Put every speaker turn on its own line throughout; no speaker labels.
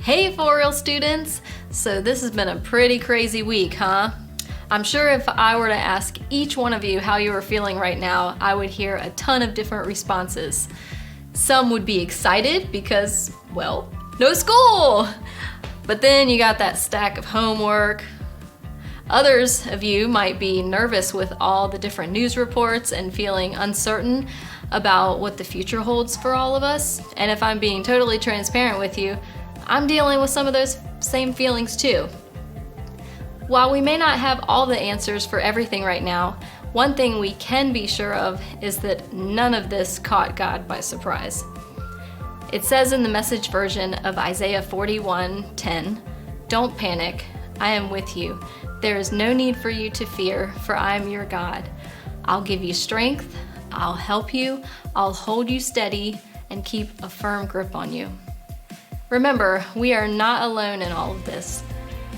Hey, For Real students! So this has been a pretty crazy week, huh? I'm sure if I were to ask each one of you how you were feeling right now, I would hear a ton of different responses. Some would be excited because, well, no school! But then you got that stack of homework. Others of you might be nervous with all the different news reports and feeling uncertain about what the future holds for all of us. And if I'm being totally transparent with you, I'm dealing with some of those same feelings too. While we may not have all the answers for everything right now, one thing we can be sure of is that none of this caught God by surprise. It says in the Message version of Isaiah 41:10, "Don't panic, I am with you. There is no need for you to fear, for I am your God. I'll give you strength, I'll help you, I'll hold you steady, and keep a firm grip on you." Remember, we are not alone in all of this.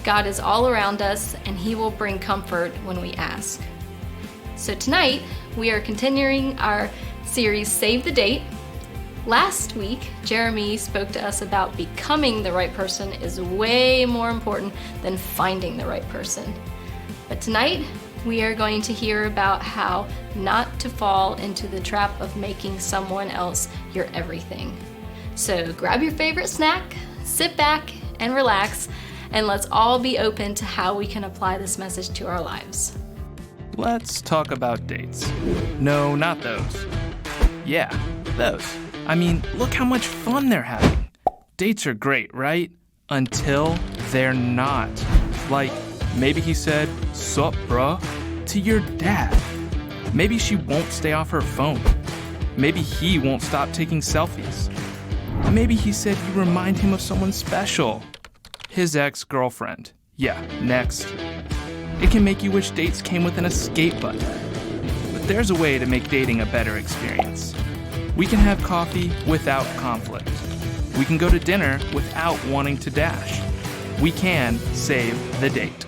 God is all around us, and He will bring comfort when we ask. So tonight, we are continuing our series, Save the Date. Last week, Jeremy spoke to us about becoming the right person is way more important than finding the right person. But tonight, we are going to hear about how not to fall into the trap of making someone else your everything. So grab your favorite snack, sit back and relax, and let's all be open to how we can apply this message to our lives.
Let's talk about dates. No, not those. Yeah, those. I mean, look how much fun they're having. Dates are great, right? Until they're not. Like, maybe he said, "Sup, bruh?" to your dad. Maybe she won't stay off her phone. Maybe he won't stop taking selfies. Maybe he said you remind him of someone special. His ex-girlfriend. Yeah, next. It can make you wish dates came with an escape button. But there's a way to make dating a better experience. We can have coffee without conflict. We can go to dinner without wanting to dash. We can save the date.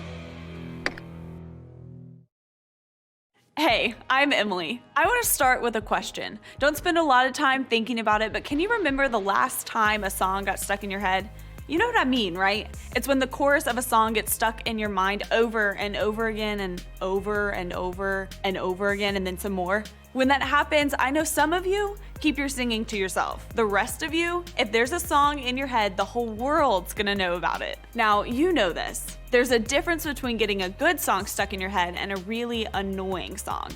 Hey, I'm Emily. I want to start with a question. Don't spend a lot of time thinking about it, but can you remember the last time a song got stuck in your head? You know what I mean, right? It's when the chorus of a song gets stuck in your mind over and over again and over and over and over again and then some more. When that happens, I know some of you keep your singing to yourself. The rest of you, if there's a song in your head, the whole world's gonna know about it. Now, you know this. There's a difference between getting a good song stuck in your head and a really annoying song.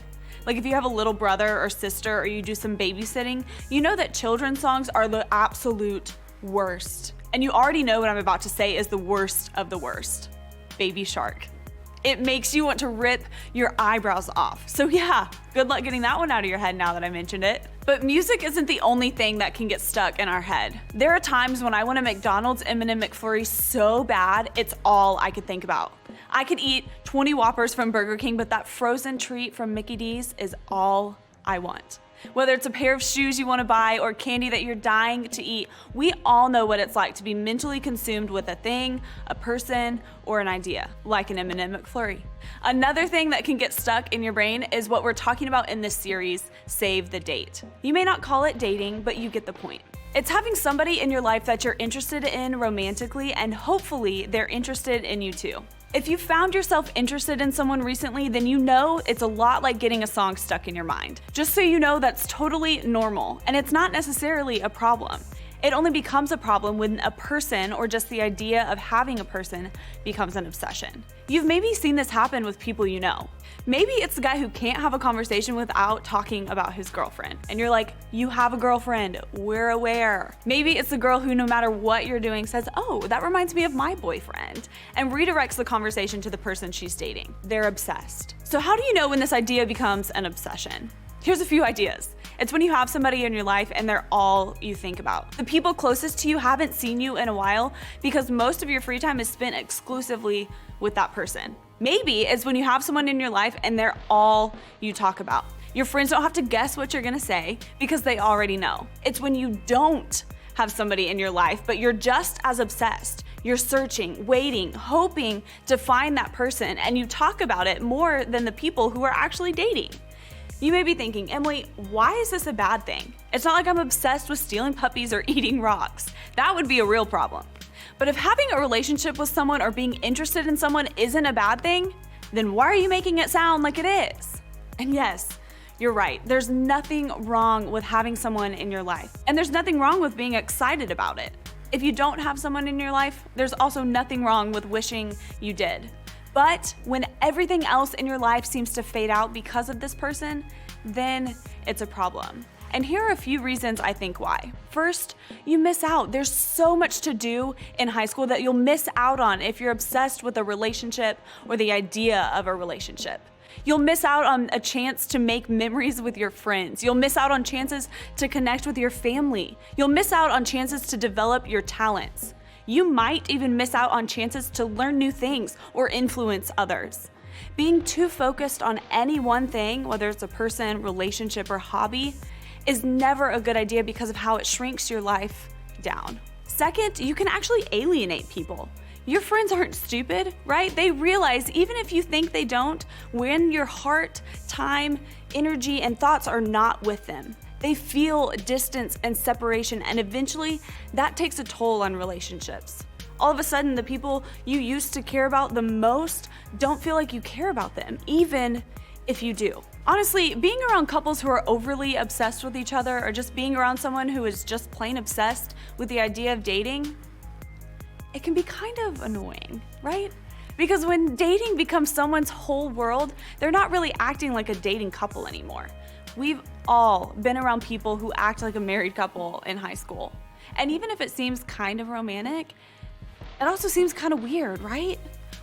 Like if you have a little brother or sister or you do some babysitting, you know that children's songs are the absolute worst. And you already know what I'm about to say is the worst of the worst. Baby Shark. It makes you want to rip your eyebrows off. So yeah, good luck getting that one out of your head now that I mentioned it. But music isn't the only thing that can get stuck in our head. There are times when I want a McDonald's M&M McFlurry so bad, it's all I could think about. I could eat 20 Whoppers from Burger King, but that frozen treat from Mickey D's is all I want. Whether it's a pair of shoes you want to buy or candy that you're dying to eat, we all know what it's like to be mentally consumed with a thing, a person, or an idea, like an M&M McFlurry. Another thing that can get stuck in your brain is what we're talking about in this series, Save the Date. You may not call it dating, but you get the point. It's having somebody in your life that you're interested in romantically, and hopefully they're interested in you too. If you found yourself interested in someone recently, then you know it's a lot like getting a song stuck in your mind. Just so you know, that's totally normal, and it's not necessarily a problem. It only becomes a problem when a person or just the idea of having a person becomes an obsession. You've maybe seen this happen with people you know. Maybe it's the guy who can't have a conversation without talking about his girlfriend. And you're like, you have a girlfriend, we're aware. Maybe it's the girl who no matter what you're doing says, oh, that reminds me of my boyfriend, and redirects the conversation to the person she's dating. They're obsessed. So how do you know when this idea becomes an obsession? Here's a few ideas. It's when you have somebody in your life and they're all you think about. The people closest to you haven't seen you in a while because most of your free time is spent exclusively with that person. Maybe it's when you have someone in your life and they're all you talk about. Your friends don't have to guess what you're gonna say because they already know. It's when you don't have somebody in your life, but you're just as obsessed. You're searching, waiting, hoping to find that person, and you talk about it more than the people who are actually dating. You may be thinking, Emily, why is this a bad thing? It's not like I'm obsessed with stealing puppies or eating rocks. That would be a real problem. But if having a relationship with someone or being interested in someone isn't a bad thing, then why are you making it sound like it is? And yes, you're right. There's nothing wrong with having someone in your life. And there's nothing wrong with being excited about it. If you don't have someone in your life, there's also nothing wrong with wishing you did. But when everything else in your life seems to fade out because of this person, then it's a problem. And here are a few reasons I think why. First, you miss out. There's so much to do in high school that you'll miss out on if you're obsessed with a relationship or the idea of a relationship. You'll miss out on a chance to make memories with your friends. You'll miss out on chances to connect with your family. You'll miss out on chances to develop your talents. You might even miss out on chances to learn new things or influence others. Being too focused on any one thing, whether it's a person, relationship, or hobby, is never a good idea because of how it shrinks your life down. Second, you can actually alienate people. Your friends aren't stupid, right? They realize even if you think they don't, when your heart, time, energy, and thoughts are not with them, they feel distance and separation, and eventually that takes a toll on relationships. All of a sudden, the people you used to care about the most don't feel like you care about them, even if you do. Honestly, being around couples who are overly obsessed with each other or just being around someone who is just plain obsessed with the idea of dating, it can be kind of annoying, right? Because when dating becomes someone's whole world, they're not really acting like a dating couple anymore. We've all been around people who act like a married couple in high school. And even if it seems kind of romantic, it also seems kind of weird, right?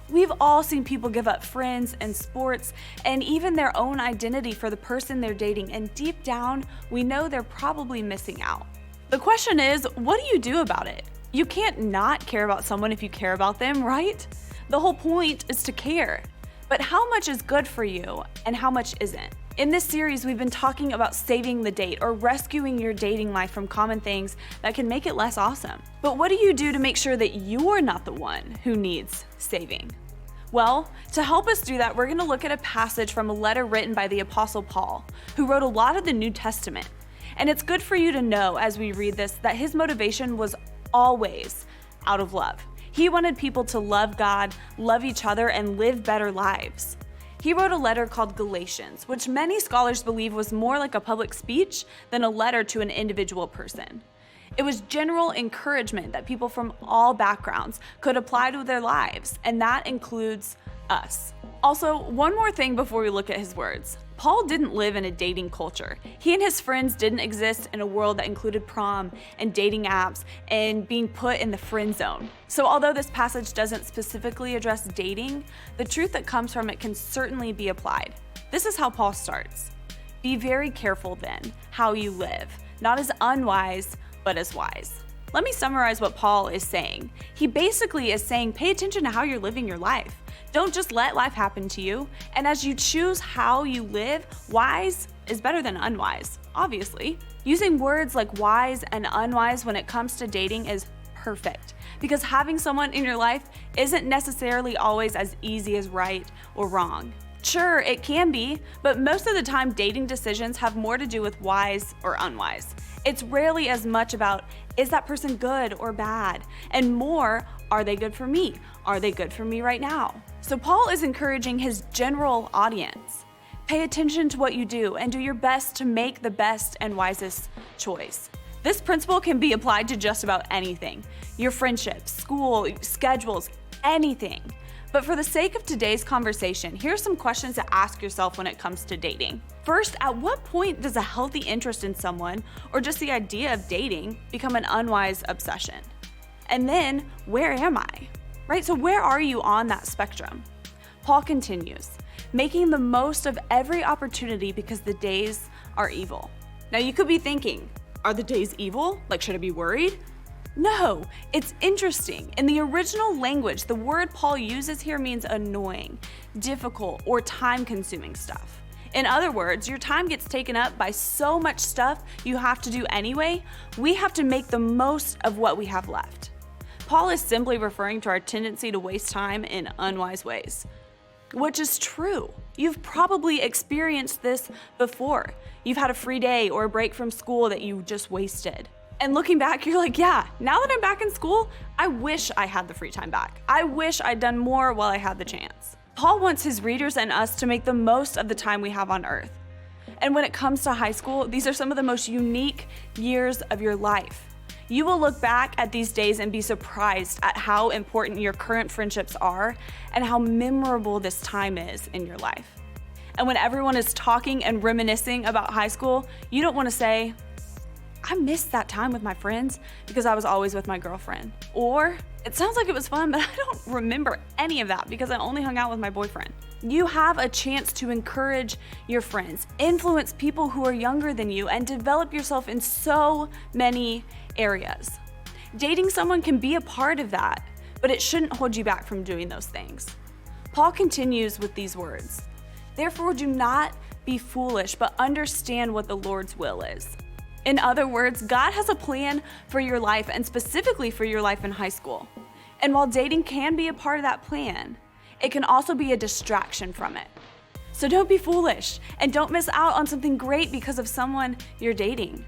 We've all seen people give up friends and sports and even their own identity for the person they're dating, and deep down, we know they're probably missing out. The question is, what do you do about it? You can't not care about someone if you care about them, right? The whole point is to care. But how much is good for you and how much isn't? In this series, we've been talking about saving the date or rescuing your dating life from common things that can make it less awesome. But what do you do to make sure that you're not the one who needs saving? Well, to help us do that, we're going to look at a passage from a letter written by the Apostle Paul, who wrote a lot of the New Testament. And it's good for you to know as we read this that his motivation was always out of love. He wanted people to love God, love each other, and live better lives. He wrote a letter called Galatians, which many scholars believe was more like a public speech than a letter to an individual person. It was general encouragement that people from all backgrounds could apply to their lives, and that includes us. Also, one more thing before we look at his words. Paul didn't live in a dating culture. He and his friends didn't exist in a world that included prom and dating apps and being put in the friend zone. So although this passage doesn't specifically address dating, the truth that comes from it can certainly be applied. This is how Paul starts. Be very careful then how you live, not as unwise, but as wise. Let me summarize what Paul is saying. He basically is saying, pay attention to how you're living your life. Don't just let life happen to you. And as you choose how you live, wise is better than unwise, obviously. Using words like wise and unwise when it comes to dating is perfect, because having someone in your life isn't necessarily always as easy as right or wrong. Sure, it can be, but most of the time dating decisions have more to do with wise or unwise. It's rarely as much about, is that person good or bad? And more, are they good for me? Are they good for me right now? So Paul is encouraging his general audience. Pay attention to what you do and do your best to make the best and wisest choice. This principle can be applied to just about anything. Your friendships, school, schedules, anything. But for the sake of today's conversation, here are some questions to ask yourself when it comes to dating. First, at what point does a healthy interest in someone, or just the idea of dating, become an unwise obsession? And then, where am I? Right? So where are you on that spectrum? Paul continues, making the most of every opportunity because the days are evil. Now you could be thinking, are the days evil? Like, should I be worried? No, it's interesting. In the original language, the word Paul uses here means annoying, difficult, or time-consuming stuff. In other words, your time gets taken up by so much stuff you have to do anyway, we have to make the most of what we have left. Paul is simply referring to our tendency to waste time in unwise ways, which is true. You've probably experienced this before. You've had a free day or a break from school that you just wasted. And looking back, you're like, yeah, now that I'm back in school, I wish I had the free time back. I wish I'd done more while I had the chance. Paul wants his readers and us to make the most of the time we have on earth. And when it comes to high school, these are some of the most unique years of your life. You will look back at these days and be surprised at how important your current friendships are and how memorable this time is in your life. And when everyone is talking and reminiscing about high school, you don't want to say, I missed that time with my friends because I was always with my girlfriend. Or, it sounds like it was fun, but I don't remember any of that because I only hung out with my boyfriend. You have a chance to encourage your friends, influence people who are younger than you, and develop yourself in so many areas. Dating someone can be a part of that, but it shouldn't hold you back from doing those things. Paul continues with these words, "Therefore do not be foolish, but understand what the Lord's will is." In other words, God has a plan for your life, and specifically for your life in high school. And while dating can be a part of that plan, it can also be a distraction from it. So don't be foolish and don't miss out on something great because of someone you're dating.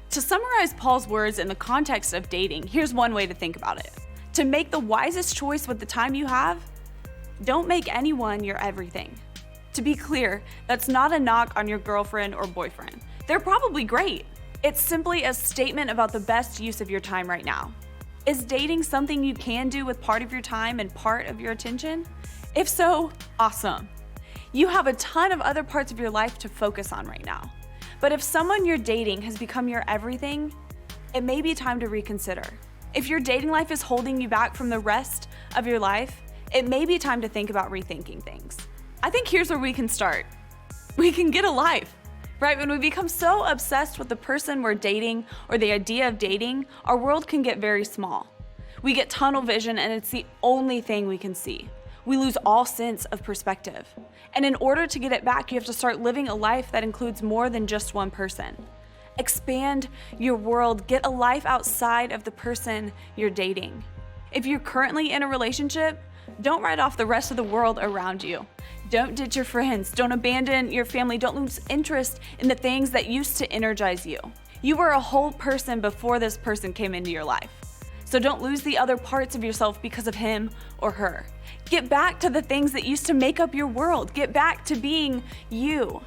To summarize Paul's words in the context of dating, here's one way to think about it. To make the wisest choice with the time you have, don't make anyone your everything. To be clear, that's not a knock on your girlfriend or boyfriend. They're probably great. It's simply a statement about the best use of your time right now. Is dating something you can do with part of your time and part of your attention? If so, awesome. You have a ton of other parts of your life to focus on right now. But if someone you're dating has become your everything, it may be time to reconsider. If your dating life is holding you back from the rest of your life, it may be time to think about rethinking things. I think here's where we can start. We can get a life. Right? When we become so obsessed with the person we're dating or the idea of dating, our world can get very small. We get tunnel vision and it's the only thing we can see. We lose all sense of perspective. And in order to get it back, you have to start living a life that includes more than just one person. Expand your world, get a life outside of the person you're dating. If you're currently in a relationship, don't write off the rest of the world around you. Don't ditch your friends. Don't abandon your family. Don't lose interest in the things that used to energize you. You were a whole person before this person came into your life. So don't lose the other parts of yourself because of him or her. Get back to the things that used to make up your world. Get back to being you.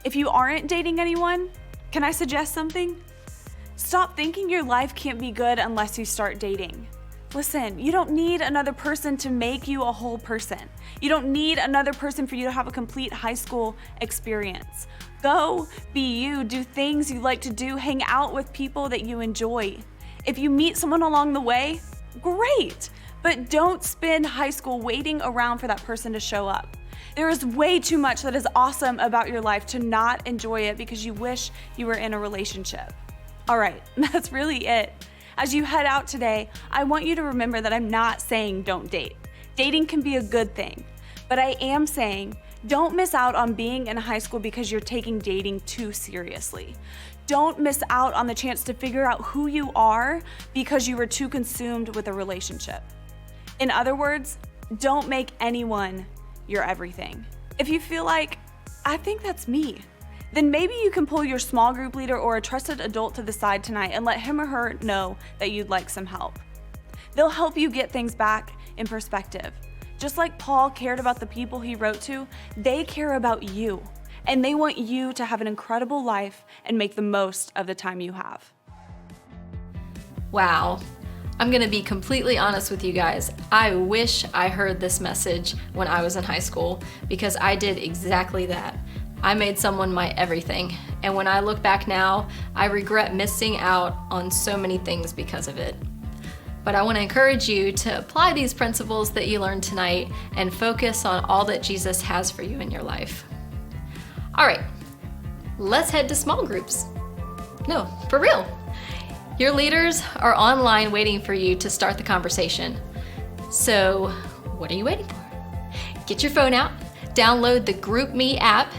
If you aren't dating anyone, can I suggest something? Stop thinking your life can't be good unless you start dating. Listen, you don't need another person to make you a whole person. You don't need another person for you to have a complete high school experience. Go be you, do things you like to do, hang out with people that you enjoy. If you meet someone along the way, great, but don't spend high school waiting around for that person to show up. There is way too much that is awesome about your life to not enjoy it because you wish you were in a relationship. All right, that's really it. As you head out today, I want you to remember that I'm not saying don't date. Dating can be a good thing, but I am saying don't miss out on being in high school because you're taking dating too seriously. Don't miss out on the chance to figure out who you are because you were too consumed with a relationship. In other words, don't make anyone your everything. If you feel like, I think that's me, then maybe you can pull your small group leader or a trusted adult to the side tonight and let him or her know that you'd like some help. They'll help you get things back in perspective. Just like Paul cared about the people he wrote to, they care about you, and they want you to have an incredible life and make the most of the time you have.
Wow. I'm gonna be completely honest with you guys. I wish I heard this message when I was in high school because I did exactly that. I made someone my everything, and when I look back now, I regret missing out on so many things because of it. But I want to encourage you to apply these principles that you learned tonight and focus on all that Jesus has for you in your life. All right, let's head to small groups. No, for real. Your leaders are online waiting for you to start the conversation. So what are you waiting for? Get your phone out, download the GroupMe app,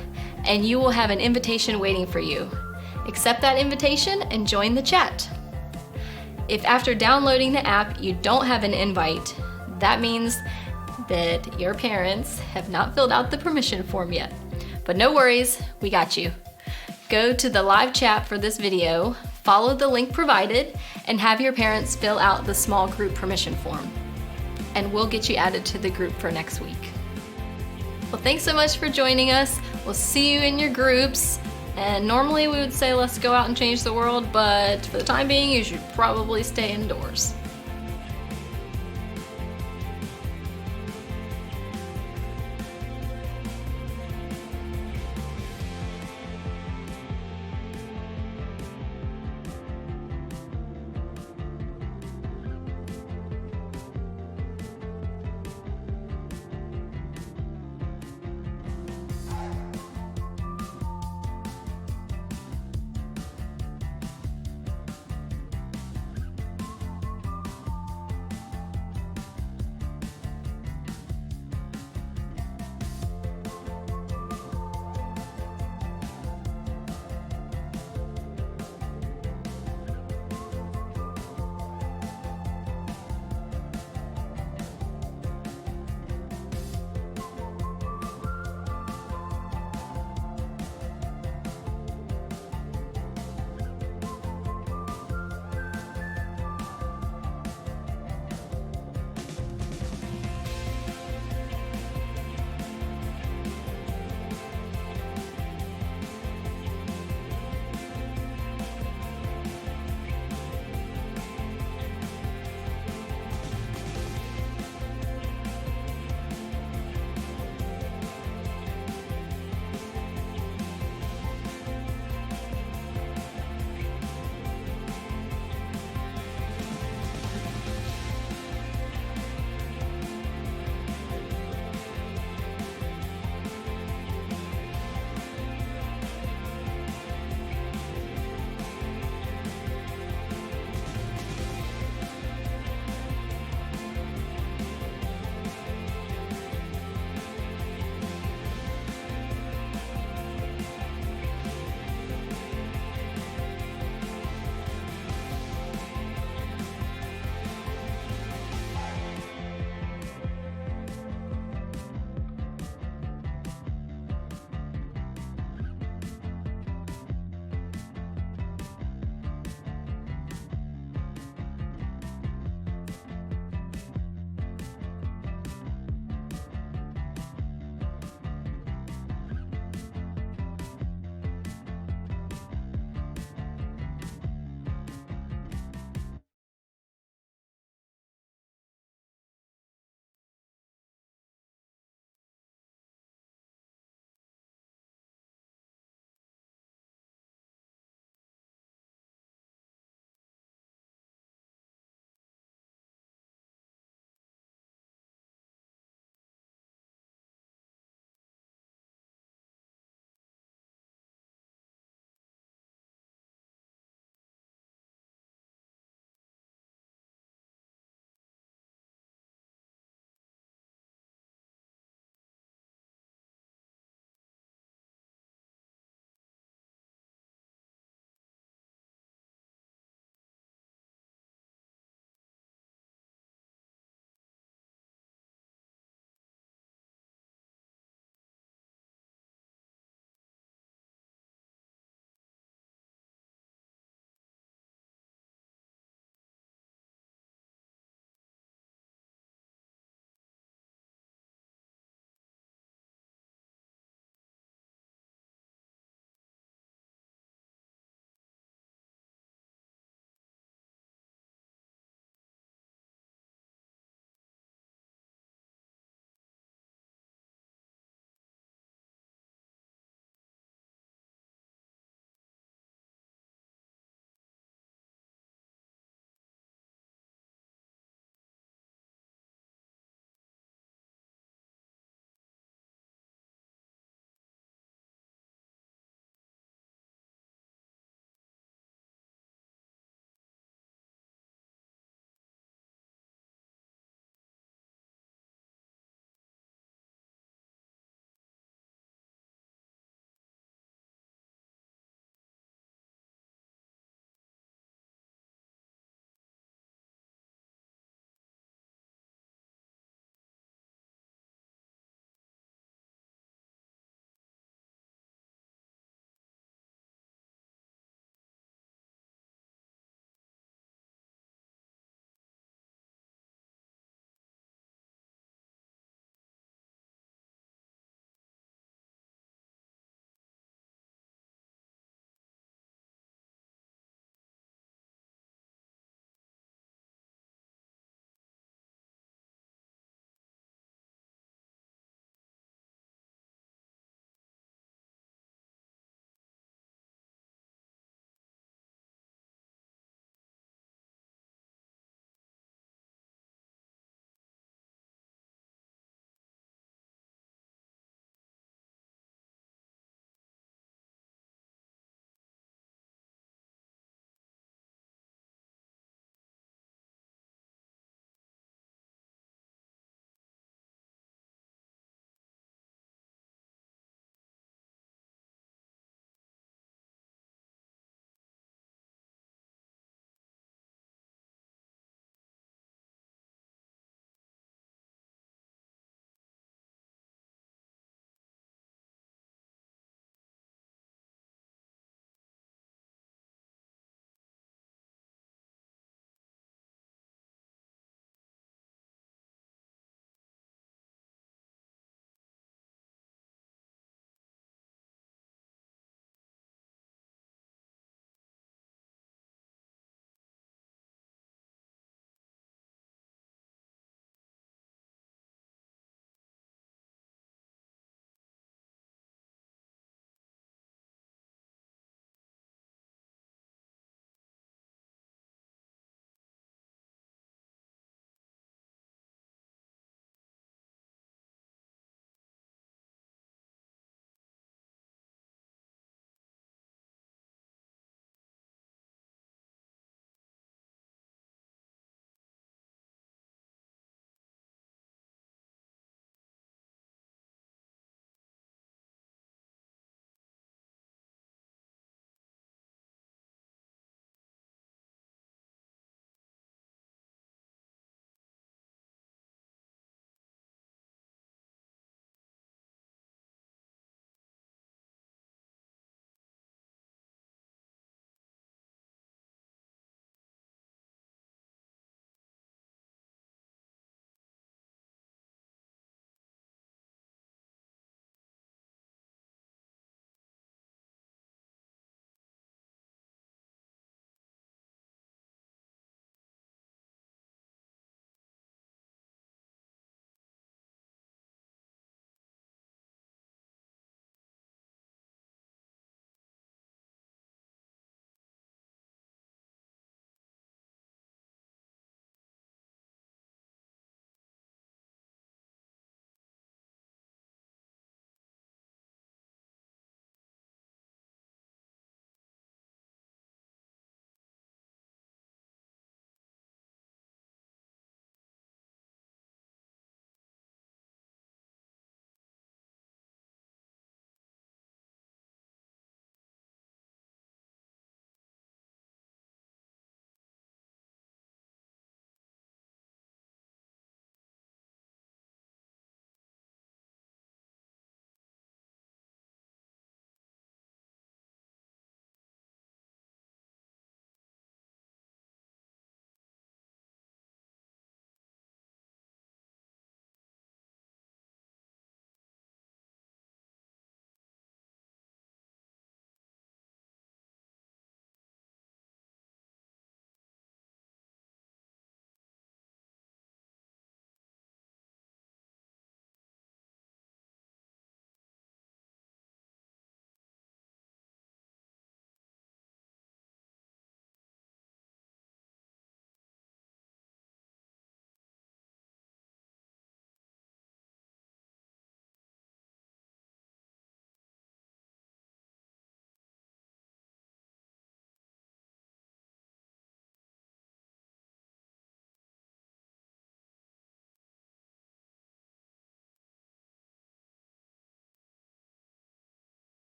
and you will have an invitation waiting for you. Accept that invitation and join the chat. If after downloading the app you don't have an invite, that means that your parents have not filled out the permission form yet. But no worries, we got you. Go to the live chat for this video, follow the link provided, and have your parents fill out the small group permission form. And we'll get you added to the group for next week. Well, thanks so much for joining us. We'll see you in your groups. And normally we would say let's go out and change the world, but for the time being, you should probably stay indoors.